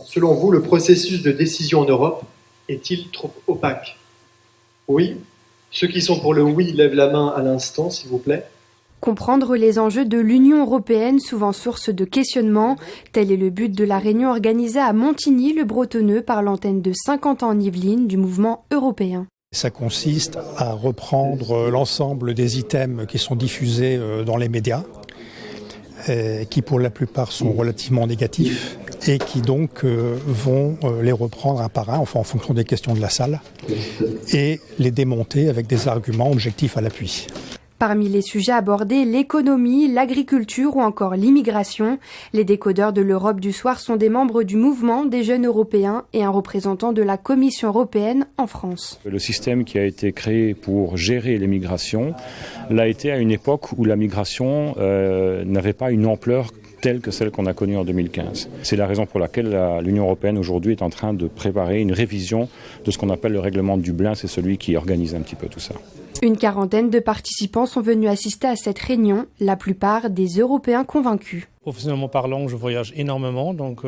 Selon vous, le processus de décision en Europe est-il trop opaque? Oui. Ceux qui sont pour le oui lèvent la main à l'instant, s'il vous plaît. Comprendre les enjeux de l'Union européenne, souvent source de questionnements, tel est le but de la réunion organisée à Montigny-le-Bretonneux par l'antenne de 50 ans en Yvelines du mouvement européen. Ça consiste à reprendre l'ensemble des items qui sont diffusés dans les médias, qui pour la plupart sont relativement négatifs et qui donc vont les reprendre un par un, enfin en fonction des questions de la salle, et les démonter avec des arguments objectifs à l'appui. Parmi les sujets abordés, l'économie, l'agriculture ou encore l'immigration. Les décodeurs de l'Europe du soir sont des membres du mouvement des jeunes européens et un représentant de la Commission européenne en France. Le système qui a été créé pour gérer les migrations l'a été à une époque où la migration n'avait pas une ampleur telle que celle qu'on a connue en 2015. C'est la raison pour laquelle l'Union européenne aujourd'hui est en train de préparer une révision de ce qu'on appelle le règlement de Dublin, c'est celui qui organise un petit peu tout ça. Une quarantaine de participants sont venus assister à cette réunion, la plupart des Européens convaincus. Professionnellement parlant, je voyage énormément, donc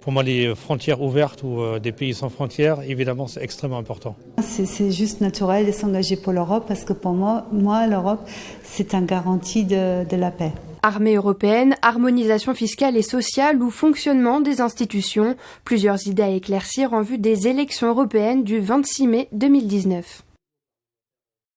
pour moi les frontières ouvertes ou des pays sans frontières, évidemment c'est extrêmement important. C'est juste naturel de s'engager pour l'Europe parce que pour moi l'Europe c'est une garantie de la paix. Armée européenne, harmonisation fiscale et sociale ou fonctionnement des institutions, plusieurs idées à éclaircir en vue des élections européennes du 26 mai 2019.